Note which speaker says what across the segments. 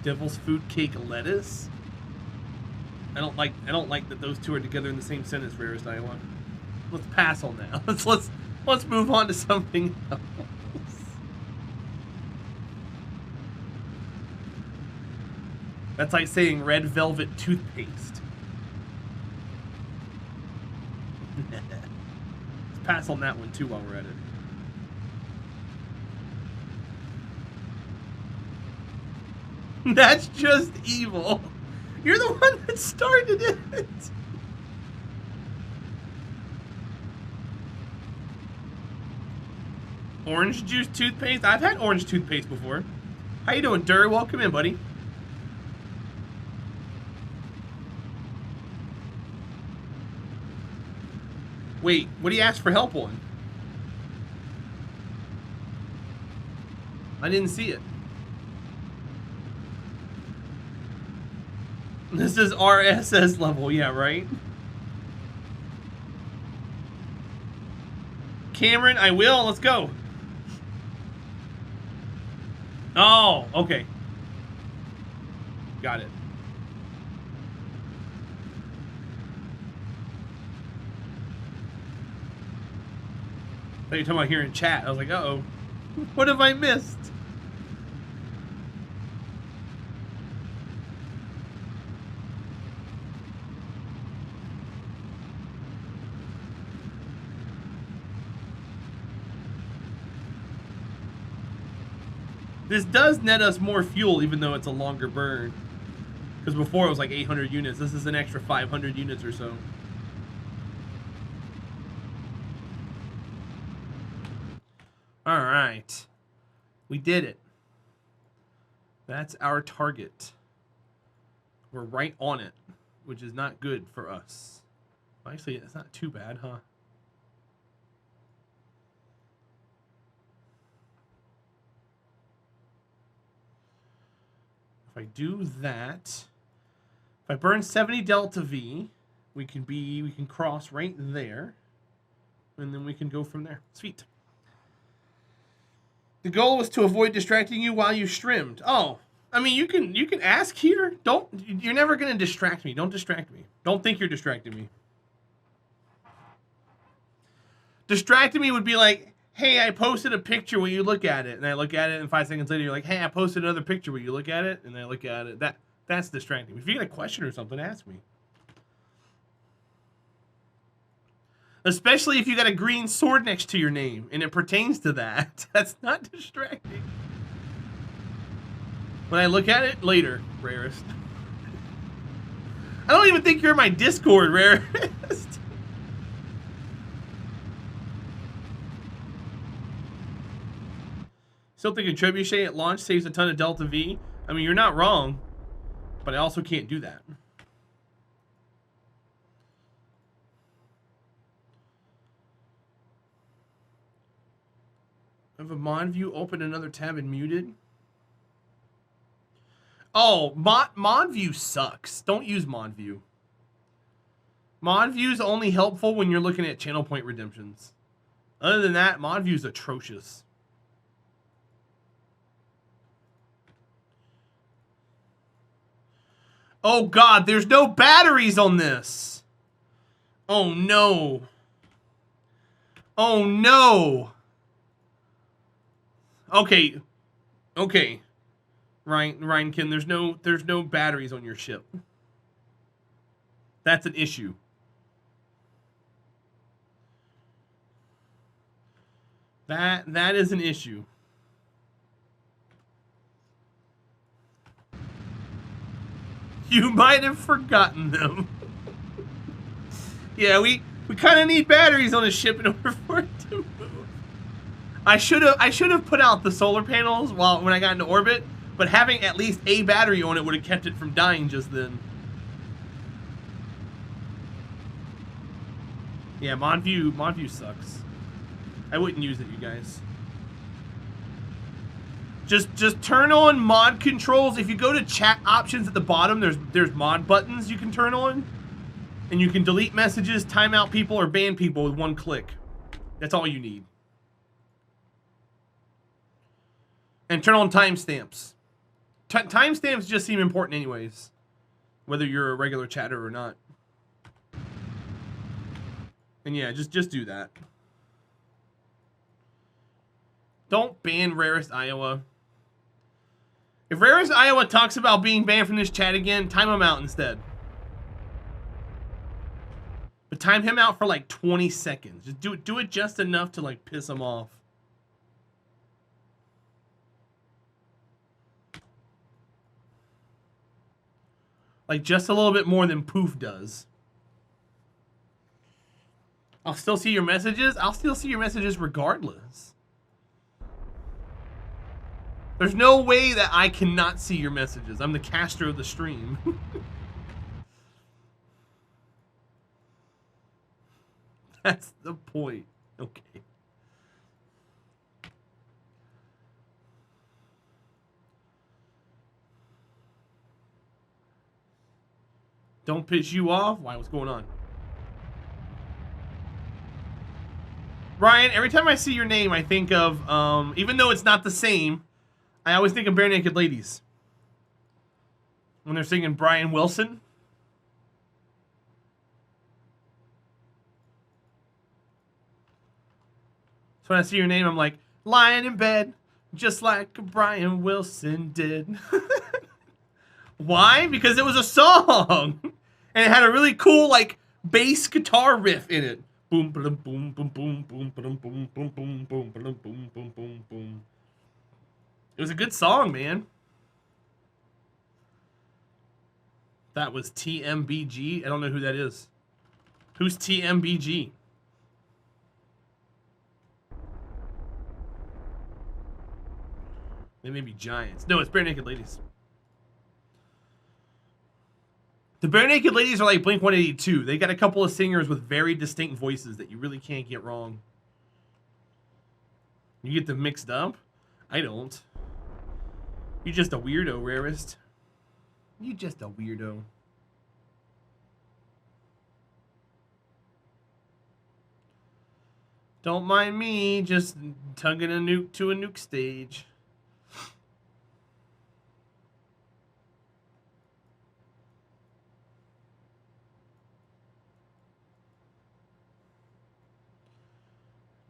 Speaker 1: Devil's food cake lettuce. I don't like that those two are together in the same sentence, Rarest Iowa. Let's pass on that. Let's move on to something else. That's like saying red velvet toothpaste. Let's pass on that one too while we're at it. That's just evil. You're the one that started it. Orange juice toothpaste? I've had orange toothpaste before. How you doing, Dur? Welcome in, buddy. Wait, what do you ask for help on? I didn't see it. This is RSS level, yeah, right? Cameron, I will. Let's go. Oh, okay. Got it. I thought you were talking about here in chat. I was like, uh-oh. What have I missed? This does net us more fuel, even though it's a longer burn. Because before it was like 800 units. This is an extra 500 units or so. Alright. We did it. That's our target. We're right on it, which is not good for us. Actually, it's not too bad, huh? If I do that, if I burn 70 delta V, we can cross right there, and then we can go from there. Sweet. The goal was to avoid distracting you while you streamed. Oh, I mean, you can ask here. You're never gonna distract me. Don't distract me. Don't think you're distracting me. Distracting me would be like, hey, I posted a picture, will you look at it? And I look at it, and 5 seconds later, you're like, hey, I posted another picture, will you look at it? And I look at it. That's distracting. If you get a question or something, ask me. Especially if you got a green sword next to your name, and it pertains to that. That's not distracting. When I look at it, later, Rarest. I don't even think you're in my Discord, Rarest. Still thinking Trebuchet at launch saves a ton of Delta V. I mean, you're not wrong, but I also can't do that. I have a mod view open, another tab and muted. Oh, mod view sucks. Don't use mod view. Mod view is only helpful when you're looking at channel point redemptions. Other than that, mod view is atrocious. Oh God, there's no batteries on this. Oh no. Oh no. Okay. Okay. Ryankin, there's no batteries on your ship. That's an issue. That is an issue. You might have forgotten them. Yeah, we kind of need batteries on a ship in order for it to move. I should have put out the solar panels when I got into orbit, but having at least a battery on it would have kept it from dying just then. Yeah, mod view sucks. I wouldn't use it, you guys. Just turn on mod controls. If you go to chat options at the bottom, there's mod buttons you can turn on. And you can delete messages, timeout people, or ban people with one click. That's all you need. And turn on timestamps. Timestamps just seem important anyways, whether you're a regular chatter or not. And yeah, just do that. Don't ban Rarest Iowa. If Rarest Iowa talks about being banned from this chat again, time him out instead. But time him out for like 20 seconds. Just do it just enough to like piss him off. Like just a little bit more than Poof does. I'll still see your messages. I'll still see your messages regardless. There's no way that I cannot see your messages. I'm the caster of the stream. That's the point. Okay. Don't piss you off? Why? What's going on? Ryan, every time I see your name, I think of, even though it's not the same, I always think of Bare Naked Ladies. When they're singing Brian Wilson. So when I see your name, I'm like, lying in bed, just like Brian Wilson did. Why? Because it was a song. And it had a really cool, like, bass guitar riff in it. Boom, boom, boom, boom, boom, boom, boom, boom, boom, boom, boom, boom, boom, boom, boom, boom. It was a good song, man. That was TMBG. I don't know who that is. Who's TMBG? They may be giants. No, it's Bare Naked Ladies. The Bare Naked Ladies are like Blink-182. They got a couple of singers with very distinct voices that you really can't get wrong. You get them mixed up? I don't. You're just a weirdo, Rarest. You just a weirdo. Don't mind me just tugging a nuke to a nuke stage.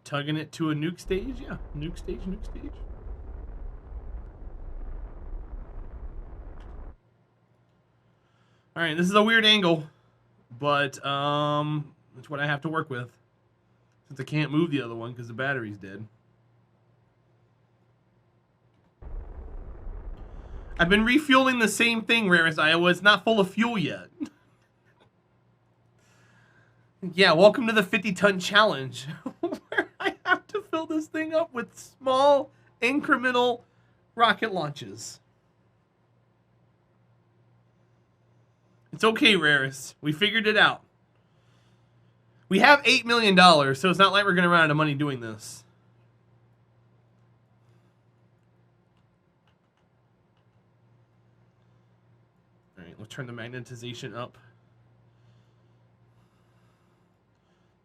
Speaker 1: Tugging it to a nuke stage? Yeah, nuke stage, nuke stage. All right, this is a weird angle, but that's what I have to work with. Since I can't move the other one because the battery's dead. I've been refueling the same thing, Rarest Iowa. It's not full of fuel yet. Yeah, welcome to the 50-ton challenge. Where I have to fill this thing up with small, incremental rocket launches. It's okay, Rarest. We figured it out. We have $8 million, so it's not like we're going to run out of money doing this. All right, let's turn the magnetization up.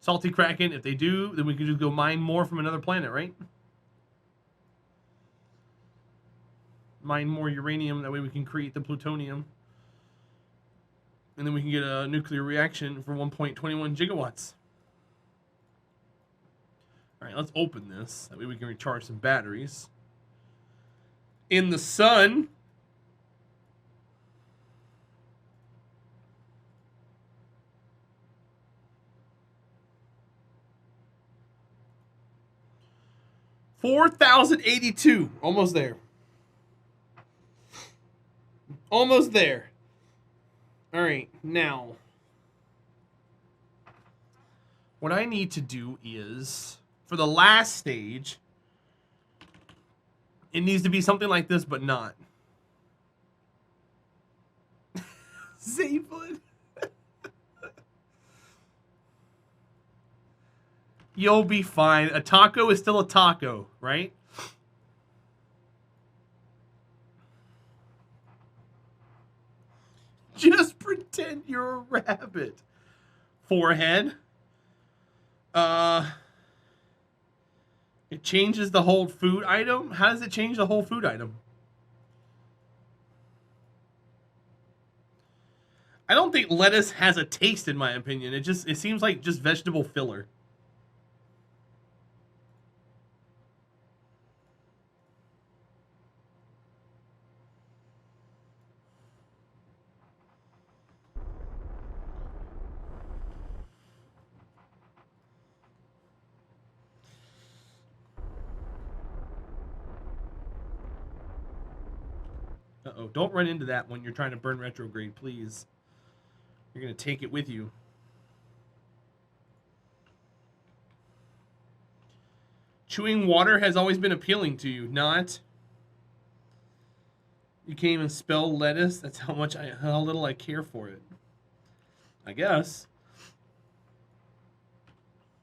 Speaker 1: Salty Kraken, if they do, then we can just go mine more from another planet, right? Mine more uranium, that way we can create the plutonium. And then we can get a nuclear reaction for 1.21 gigawatts. All right, let's open this. That way we can recharge some batteries. In the sun. $4,082. Almost there. Almost there. All right, now. What I need to do is, for the last stage, it needs to be something like this, but not. Zayfoot. You'll be fine. A taco is still a taco, right? Just pretend you're a rabbit. Forehead. It changes the whole food item. How does it change the whole food item? I don't think lettuce has a taste, in my opinion. It seems like just vegetable filler. Uh-oh, don't run into that when you're trying to burn retrograde, please. You're going to take it with you. Chewing water has always been appealing to you, not? You can't even spell lettuce? That's how little I care for it. I guess.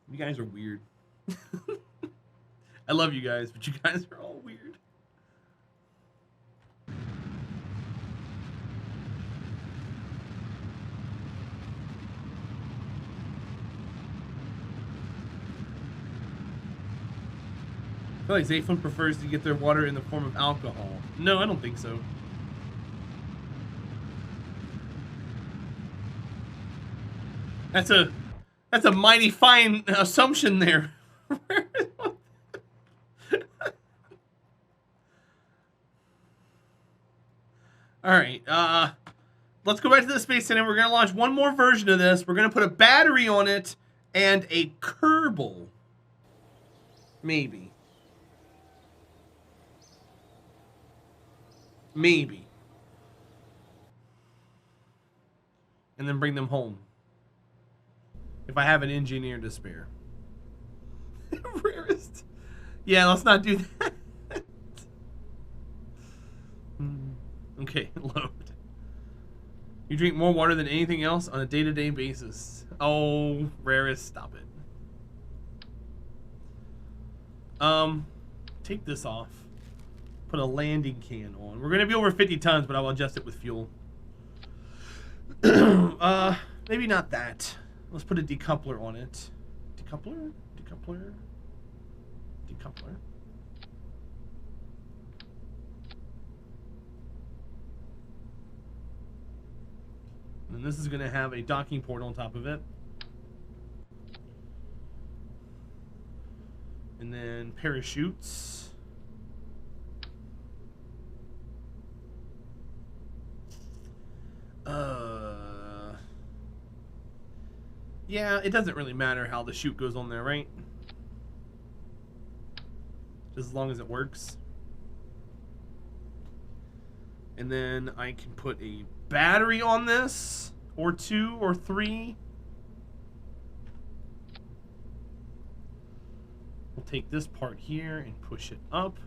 Speaker 1: You guys are weird. I love you guys, but you guys are all weird. I feel like Zayfun prefers to get their water in the form of alcohol. No, I don't think so. That's a mighty fine assumption there. All right, let's go back to the Space Center. We're gonna launch one more version of this. We're gonna put a battery on it and a Kerbal. Maybe. Maybe. And then bring them home. If I have an engineer to spare. Rarest. Yeah, let's not do that. Okay, load. You drink more water than anything else on a day-to-day basis. Oh, Rarest, stop it. Take this off. Put a landing can on. We're gonna be over 50 tons, but I will adjust it with fuel. Maybe not that. Let's put a decoupler on it. Decoupler? Decoupler? Decoupler. And this is gonna have a docking port on top of it. And then parachutes. Yeah, it doesn't really matter how the chute goes on there, right? Just as long as it works. And then I can put a battery on this, or 2 or 3. We'll take this part here and push it up.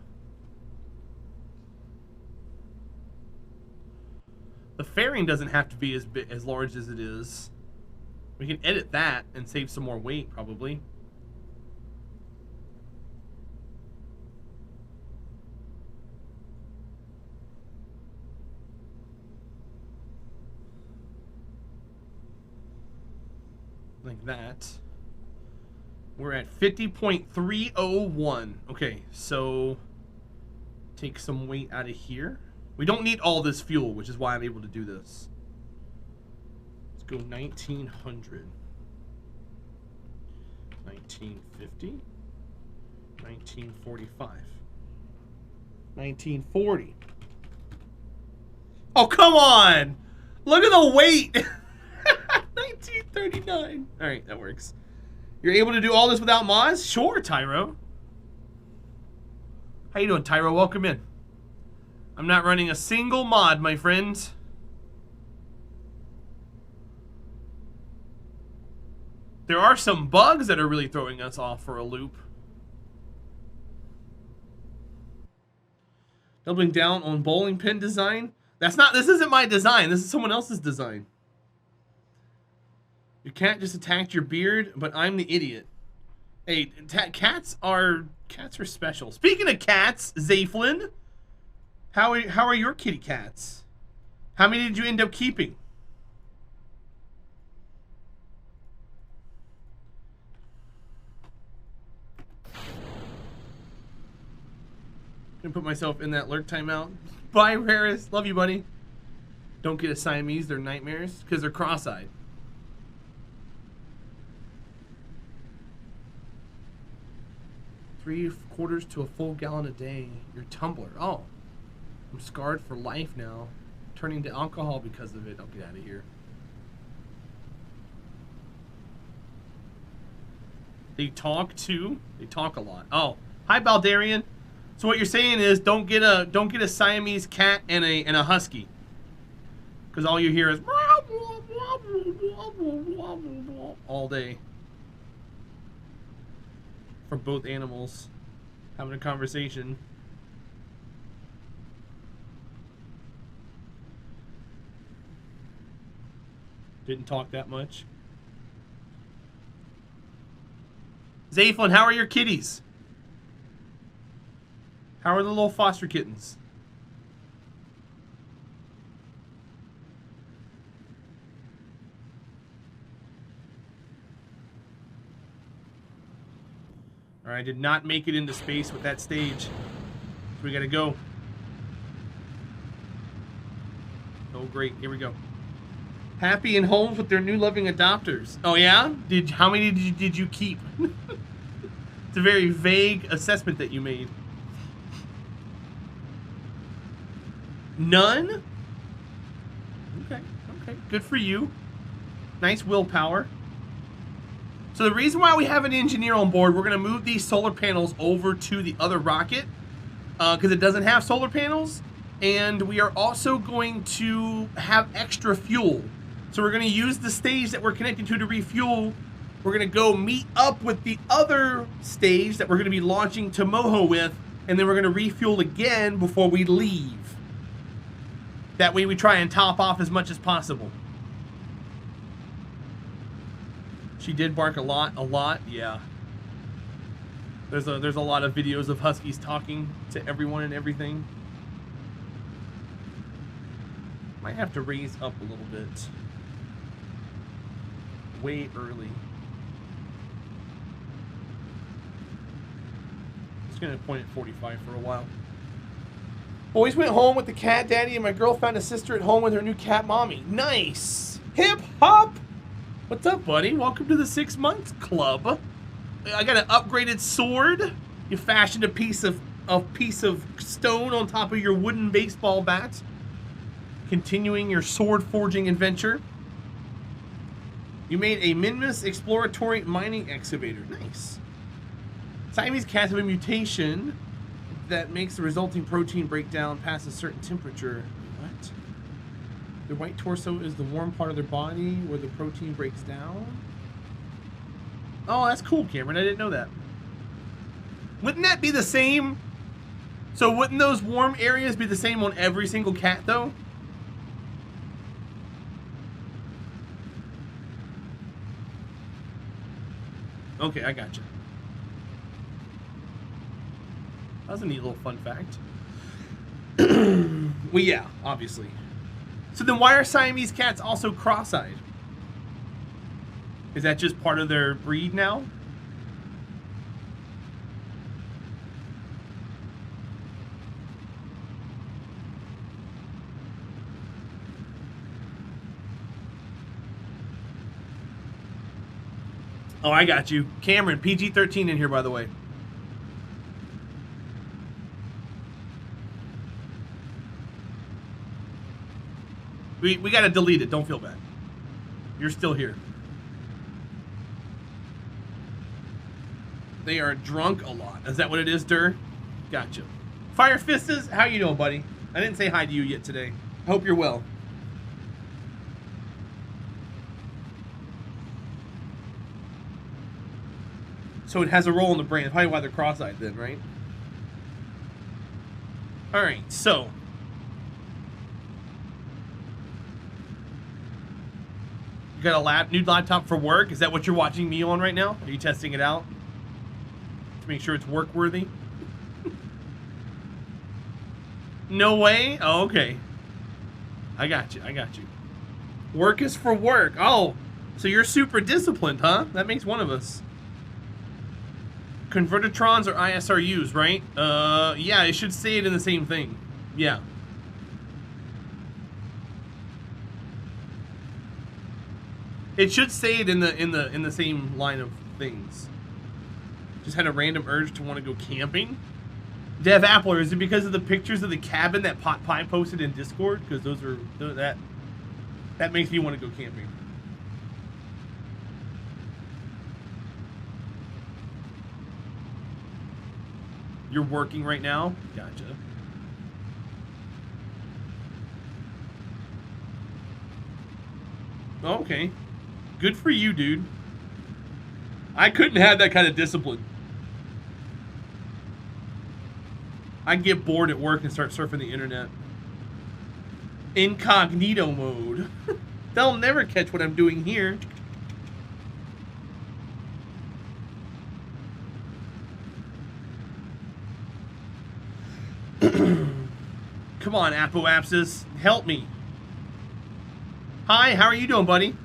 Speaker 1: The fairing doesn't have to be as large as it is. We can edit that and save some more weight, probably. Like that. We're at 50.301. Okay, so take some weight out of here. We don't need all this fuel, which is why I'm able to do this. Let's go 1900. 1950. 1945. 1940. Oh, come on! Look at the weight! 1939. Alright, that works. You're able to do all this without mods? Sure, Tyro. How you doing, Tyro? Welcome in. I'm not running a single mod, my friend. There are some bugs that are really throwing us off for a loop. Doubling down on bowling pin design. This isn't my design. This is someone else's design. You can't just attack your beard, but I'm the idiot. Hey, cats are special. Speaking of cats, Zayflin, how are your kitty cats? How many did you end up keeping? Gonna put myself in that lurk timeout. Bye, Harris. Love you, buddy. Don't get a Siamese, they're nightmares because they're cross-eyed. Three-quarters to a full gallon a day. Your tumbler. Oh, I'm scarred for life now. Turning to alcohol because of it. I'll get out of here. They talk too. They talk a lot. Oh, hi Baldarian. So what you're saying is don't get a Siamese cat and a husky, because all you hear is all day from both animals having a conversation. Didn't talk that much. Zayflin, how are your kitties? How are the little foster kittens? Alright, I did not make it into space with that stage. So we gotta go. Oh great, here we go. Happy in homes with their new loving adopters. Oh yeah? How many did you keep? It's a very vague assessment that you made. None? Okay, good for you. Nice willpower. So the reason why we have an engineer on board, we're gonna move these solar panels over to the other rocket because it doesn't have solar panels, and we are also going to have extra fuel. So we're gonna use the stage that we're connecting to refuel. We're gonna go meet up with the other stage that we're gonna be launching to Moho with, and then we're gonna refuel again before we leave. That way we try and top off as much as possible. She did bark a lot, yeah. There's a lot of videos of huskies talking to everyone and everything. Might have to raise up a little bit. Way early. Just gonna point at 45 for a while. Boys went home with the cat daddy, and my girl found a sister at home with her new cat mommy. Nice! Hip hop! What's up, buddy? Welcome to the 6 months club. I got an upgraded sword. You fashioned a piece of stone on top of your wooden baseball bat. Continuing your sword forging adventure. You made a Minmus exploratory mining excavator. Nice. Siamese cats have a mutation that makes the resulting protein break down past a certain temperature. What? Their white torso is the warm part of their body where the protein breaks down? Oh, that's cool, Cameron. I didn't know that. Wouldn't that be the same? So wouldn't those warm areas be the same on every single cat, though? Okay, I gotcha. That was a neat little fun fact. Well, yeah, obviously. So then why are Siamese cats also cross-eyed? Is that just part of their breed now? Oh, I got you. Cameron, PG-13 in here, by the way. We got to delete it. Don't feel bad. You're still here. They are drunk a lot. Is that what it is, Dur? Gotcha. Fire Fistas, how you doing, buddy? I didn't say hi to you yet today. I hope you're well. So it has a role in the brain. That's probably why they're cross-eyed then, right? Alright, so. You got a new laptop for work? Is that what you're watching me on right now? Are you testing it out? To make sure it's work-worthy? No way? Oh, okay. I got you. Work is for work. Oh, so you're super disciplined, huh? That makes one of us. Convertitrons or ISRUs, right? Yeah, it should say it in the same thing. Yeah. It should say it in the same line of things. Just had a random urge to want to go camping. Dev Appler, is it because of the pictures of the cabin that Pot Pie posted in Discord? Because that makes me want to go camping. You're working right now? Gotcha. Okay. Good for you, dude. I couldn't have that kind of discipline. I'd get bored at work and start surfing the internet. Incognito mode. They'll never catch what I'm doing here. Come on, Apoapsis. Help me. Hi, how are you doing, buddy?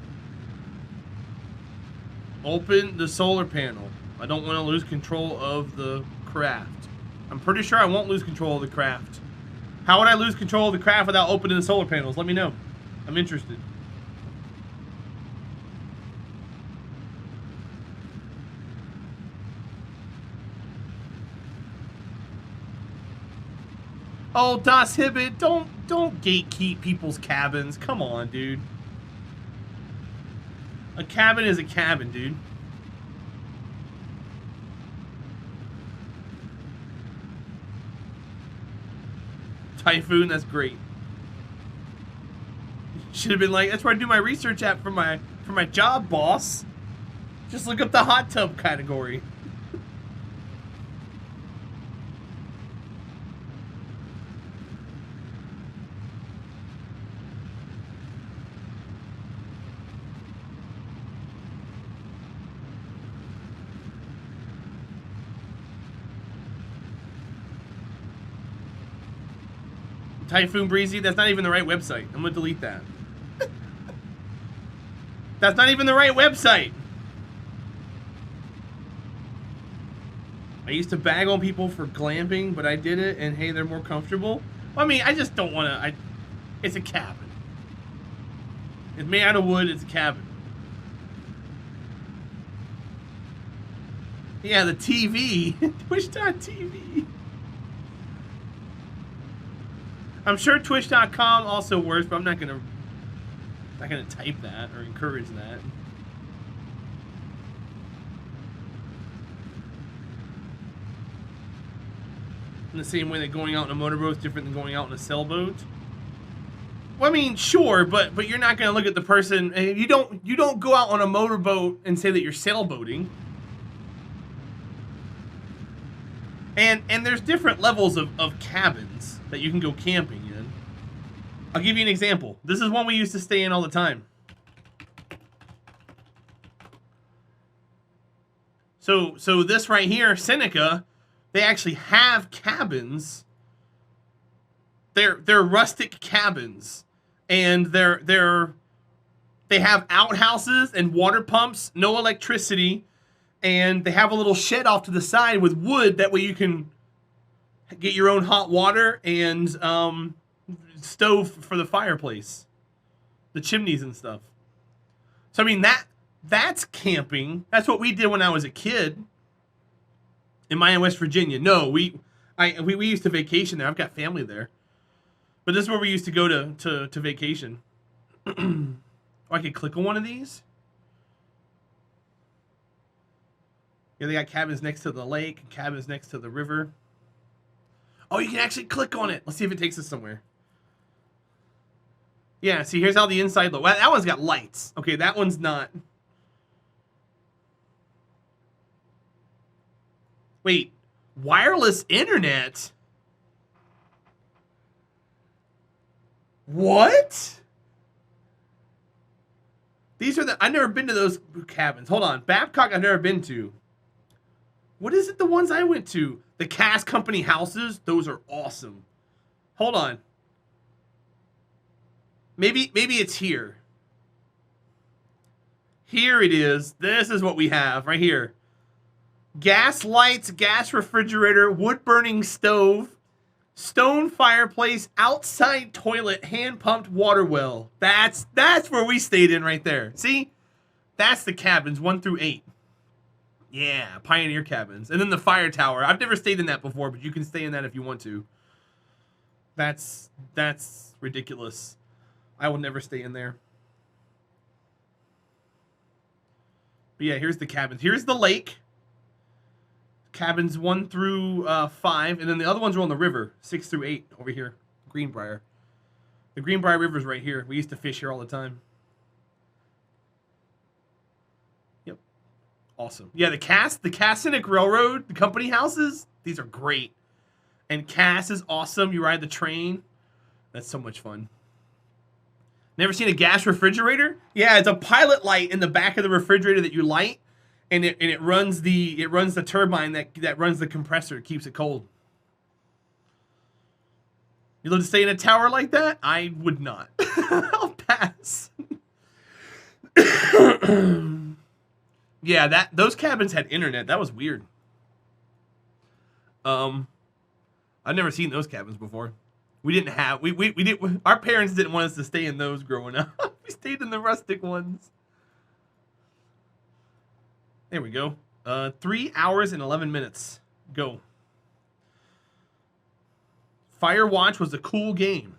Speaker 1: Open the solar panel. I don't want to lose control of the craft. I'm pretty sure I won't lose control of the craft. How would I lose control of the craft without opening the solar panels? Let me know. I'm interested. Oh, Das Hibbit, don't gatekeep people's cabins. Come on, dude. A cabin is a cabin, dude. Typhoon, that's great. Should have been like, that's where I do my research at for my job, boss. Just look up the hot tub category. Typhoon Breezy, that's not even the right website. I'm gonna delete that. That's not even the right website. I used to bag on people for glamping, but I did it, and hey, they're more comfortable. I mean, I just don't want to. It's a cabin. It's made out of wood. It's a cabin. Yeah, the TV. Twitch.tv. I'm sure Twitch.com also works, but I'm not gonna type that or encourage that. In the same way that going out in a motorboat is different than going out in a sailboat. Well, I mean, sure, but you're not gonna look at the person. You don't go out on a motorboat and say that you're sailboating. And there's different levels of cabins that you can go camping in. I'll give you an example. This is one we used to stay in all the time. So this right here, Seneca, they actually have cabins. They're rustic cabins, and they have outhouses and water pumps, no electricity, and they have a little shed off to the side with wood. That way you can get your own hot water and stove for the fireplace, the chimneys and stuff. So I mean that's camping. That's what we did when I was a kid in Mayan, West Virginia. No, we used to vacation there. I've got family there, but this is where we used to go to vacation. Oh, I could click on one of these. Yeah, they got cabins next to the lake and cabins next to the river. Oh, you can actually click on it. Let's see if it takes us somewhere. Yeah, see, here's how the inside looks. Well, that one's got lights. Okay, that one's not. Wait, wireless internet? What? These are I've never been to those cabins. Hold on. Babcock I've never been to. What is it, the ones I went to? The Cass Company houses? Those are awesome. Hold on. Maybe it's here. Here it is. This is what we have right here. Gas lights, gas refrigerator, wood-burning stove, stone fireplace, outside toilet, hand-pumped water well. That's where we stayed in right there. See? That's the cabins, 1 through 8. Yeah, Pioneer cabins. And then the fire tower. I've never stayed in that before, but you can stay in that if you want to. That's ridiculous. I will never stay in there. But yeah, here's the cabins. Here's the lake. Cabins 1 through 5. And then the other ones are on the river, 6 through 8 over here. Greenbrier. The Greenbrier River's right here. We used to fish here all the time. Yep. Awesome. Yeah, the Cassinic Railroad, the company houses, these are great. And Cass is awesome. You ride the train. That's so much fun. Never seen a gas refrigerator? Yeah, it's a pilot light in the back of the refrigerator that you light, and it runs the turbine that runs the compressor. It keeps it cold. You love to stay in a tower like that? I would not. I'll pass. Yeah, those cabins had internet. That was weird. I've never seen those cabins before. We didn't have we didn't our parents didn't want us to stay in those growing up. We stayed in the rustic ones. There we go. 3 hours and 11 minutes. Go. Firewatch was a cool game.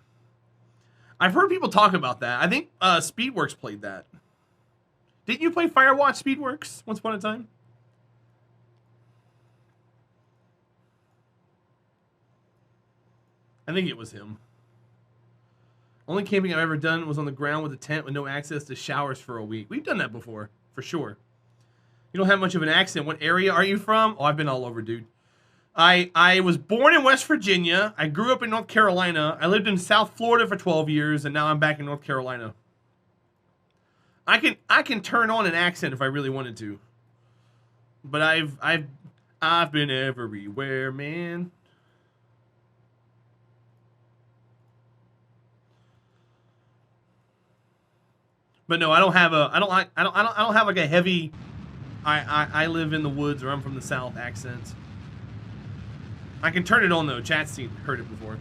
Speaker 1: I've heard people talk about that. I think Speedworks played that. Didn't you play Firewatch Speedworks once upon a time? I think it was him. Only camping I've ever done was on the ground with a tent with no access to showers for a week. We've done that before, for sure. You don't have much of an accent. What area are you from? Oh, I've been all over, dude. I was born in West Virginia. I grew up in North Carolina. I lived in South Florida for 12 years, and now I'm back in North Carolina. I can turn on an accent if I really wanted to. But I've been everywhere, man. But no, I don't have like a heavy I live in the woods or I'm from the South accent. I can turn it on though. Chat's seen heard it before.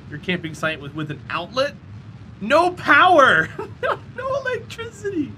Speaker 1: Your camping site with an outlet? No power! No electricity!